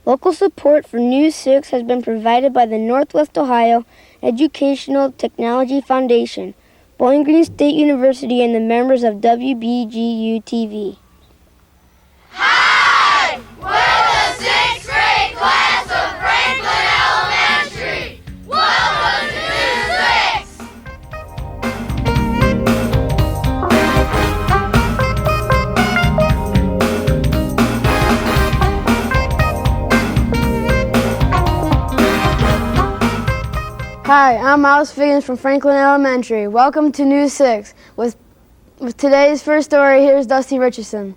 Local support for News 6 has been provided by the Northwest Ohio Educational Technology Foundation, Bowling Green State University, and the members of WBGU-TV. Hi! We're the 6th grade class of Franklin Elementary. Welcome to News 6! Hi, I'm Miles Figgins from Franklin Elementary. Welcome to News 6. With today's first story, here's Dusty Richardson.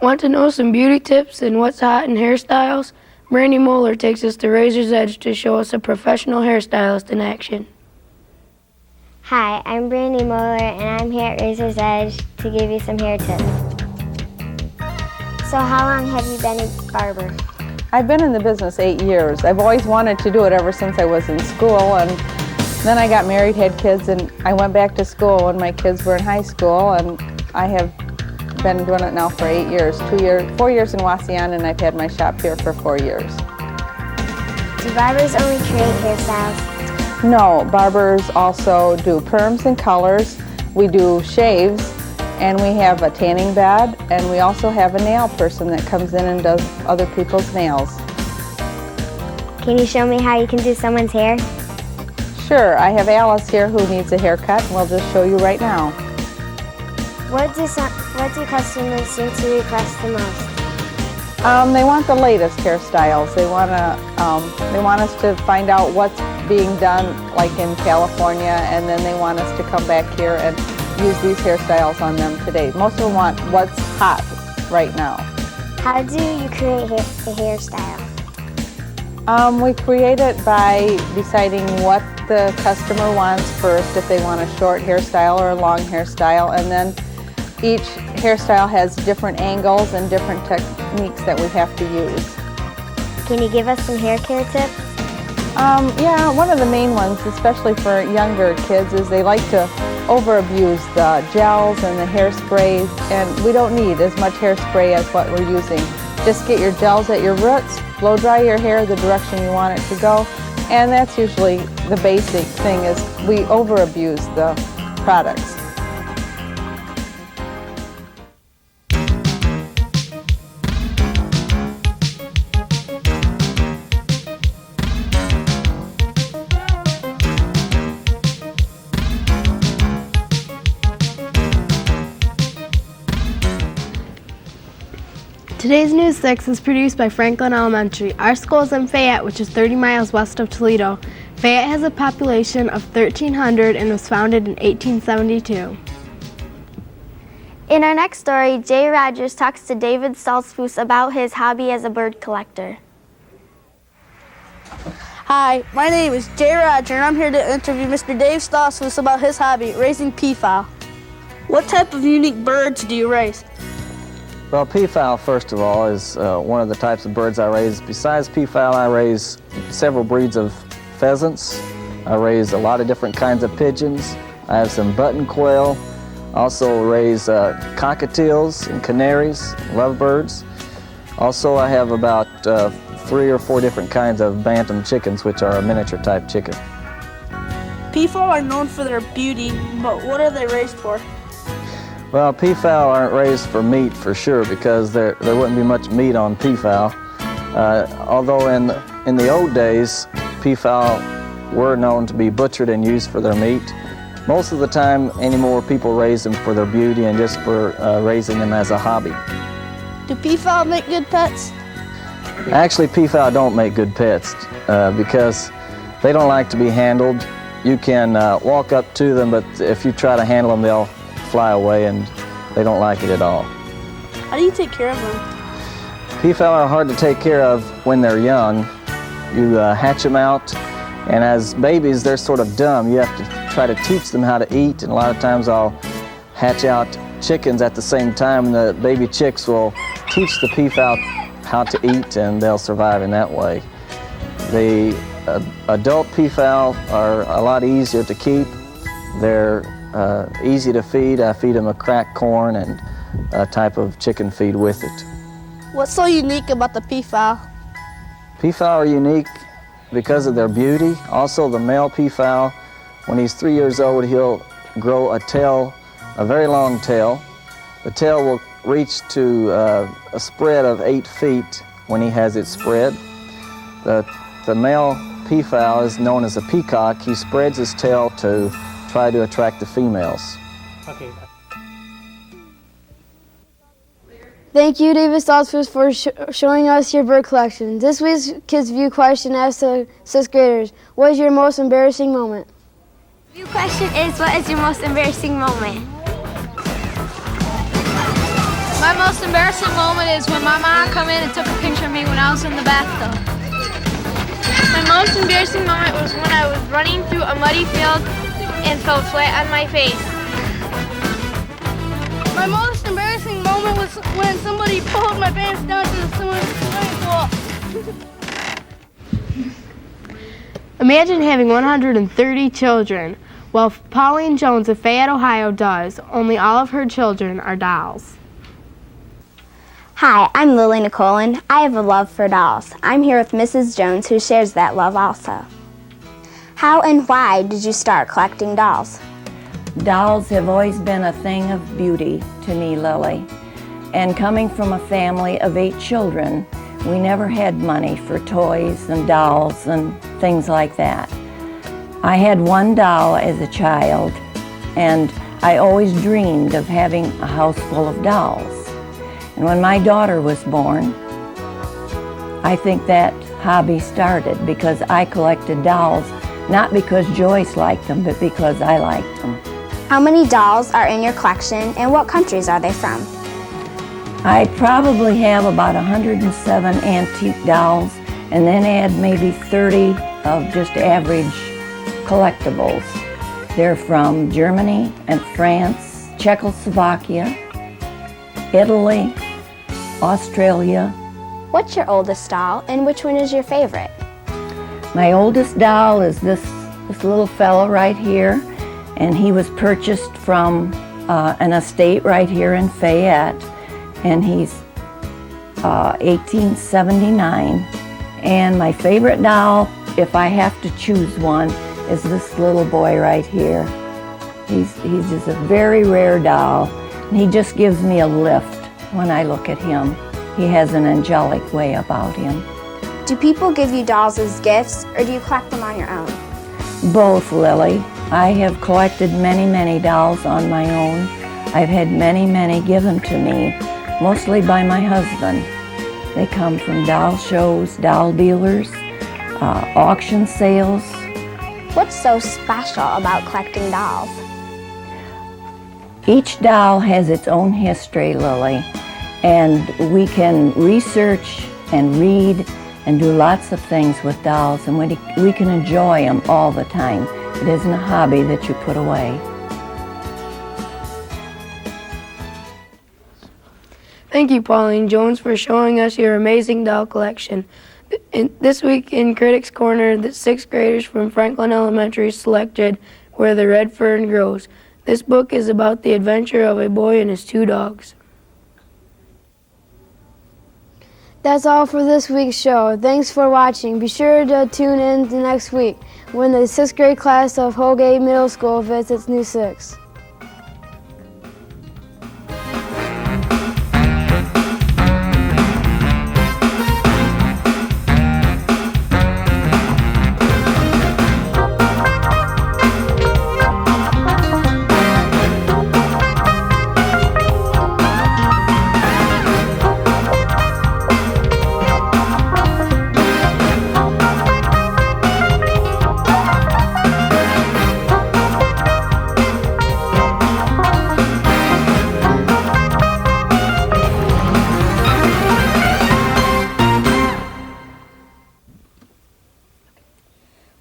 Want to know some beauty tips and what's hot in hairstyles? Brandy Moeller takes us to Razor's Edge to show us a professional hairstylist in action. Hi, I'm Brandy Moeller and I'm here at Razor's Edge to give you some hair tips. So how long have you been a barber? I've been in the business 8 years. I've always wanted to do it ever since I was in school, and then I got married, had kids, and I went back to school when my kids were in high school, and I have been doing it now for 8 years, 4 years in Wasion, and I've had my shop here for 4 years. Do barbers only create hairstyles? No, barbers also do perms and colors. We do shaves, and we have a tanning bed, and we also have a nail person that comes in and does other people's nails. Can you show me how you can do someone's hair? Sure, I have Alice here who needs a haircut, and we'll just show you right now. What do customers seem to request the most? They want the latest hairstyles. They want us to find out what's being done, like in California, and then they want us to come back here and use these hairstyles on them today. Most of them want what's hot right now. How do you create a hairstyle? We create it by deciding what the customer wants first, if they want a short hairstyle or a long hairstyle, and then each hairstyle has different angles and different techniques that we have to use. Can you give us some hair care tips? Yeah, one of the main ones, especially for younger kids, is they like to over-abuse the gels and the hairsprays, and we don't need as much hairspray as what we're using. Just get your gels at your roots, blow dry your hair the direction you want it to go, and that's usually the basic thing, is we over-abuse the products. Today's News 6 is produced by Franklin Elementary. Our school is in Fayette, which is 30 miles west of Toledo. Fayette has a population of 1,300 and was founded in 1872. In our next story, Jay Rogers talks to David Salzfuss about his hobby as a bird collector. Hi, my name is Jay Roger, and I'm here to interview Mr. Dave Salzfuss about his hobby, raising peafowl. What type of unique birds do you raise? Well, peafowl, first of all, is one of the types of birds I raise. Besides peafowl, I raise several breeds of pheasants. I raise a lot of different kinds of pigeons. I have some button quail. Also raise cockatiels and canaries, lovebirds. Also, I have about 3 or 4 different kinds of bantam chickens, which are a miniature type chicken. Peafowl are known for their beauty, but what are they raised for? Well, peafowl aren't raised for meat for sure, because there wouldn't be much meat on peafowl. Although in the old days, peafowl were known to be butchered and used for their meat. Most of the time anymore, people raise them for their beauty and just for raising them as a hobby. Do peafowl make good pets? Actually, peafowl don't make good pets because they don't like to be handled. You can walk up to them, but if you try to handle them, they'll fly away, and they don't like it at all. How do you take care of them? Peafowl are hard to take care of when they're young. You hatch them out, and as babies, they're sort of dumb. You have to try to teach them how to eat, and a lot of times I'll hatch out chickens at the same time, and the baby chicks will teach the peafowl how to eat, and they'll survive in that way. The adult peafowl are a lot easier to keep. They're easy to feed. I feed them a cracked corn and a type of chicken feed with it. What's so unique about the peafowl? Peafowl are unique because of their beauty. Also, the male peafowl, when he's 3 years old, he'll grow a tail, a very long tail. The tail will reach to a spread of 8 feet when he has it spread. The male peafowl is known as a peacock. He spreads his tail to try to attract the females. Okay. Thank you, David Stoltzfus, for showing us your bird collection. This week's Kids View question asks the 6th graders, what is your most embarrassing moment? Your question is, what is your most embarrassing moment? My most embarrassing moment is when my mom came in and took a picture of me when I was in the bathtub. My most embarrassing moment was when I was running through a muddy field and fell flat on my face. My most embarrassing moment was when somebody pulled my pants down to the swimming pool. Imagine having 130 children. Well, Pauline Jones of Fayette, Ohio does, only all of her children are dolls. Hi, I'm Lily Nicolin. I have a love for dolls. I'm here with Mrs. Jones, who shares that love also. How and why did you start collecting dolls? Dolls have always been a thing of beauty to me, Lily. And coming from a family of 8 children, we never had money for toys and dolls and things like that. I had one doll as a child, and I always dreamed of having a house full of dolls. And when my daughter was born, I think that hobby started because I collected dolls, not because Joyce liked them, but because I liked them. How many dolls are in your collection, and what countries are they from? I probably have about 107 antique dolls, and then add maybe 30 of just average collectibles. They're from Germany and France, Czechoslovakia, Italy, Australia. What's your oldest doll, and which one is your favorite? My oldest doll is this little fellow right here, and he was purchased from an estate right here in Fayette, and he's 1879. And my favorite doll, if I have to choose one, is this little boy right here. He's just a very rare doll, and he just gives me a lift when I look at him. He has an angelic way about him. Do people give you dolls as gifts, or do you collect them on your own? Both, Lily. I have collected many, many dolls on my own. I've had many, many given to me, mostly by my husband. They come from doll shows, doll dealers, auction sales. What's so special about collecting dolls? Each doll has its own history, Lily, and we can research and read and do lots of things with dolls, and we can enjoy them all the time. It isn't a hobby that you put away. Thank you, Pauline Jones, for showing us your amazing doll collection. This week in Critics Corner, the 6th graders from Franklin Elementary selected Where the Red Fern Grows. This book is about the adventure of a boy and his 2 dogs. That's all for this week's show. Thanks for watching. Be sure to tune in to next week when the 6th grade class of Holgate Middle School visits New 6.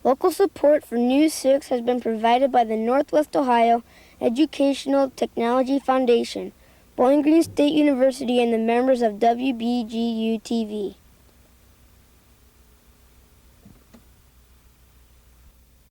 Local support for News 6 has been provided by the Northwest Ohio Educational Technology Foundation, Bowling Green State University, and the members of WBGU-TV.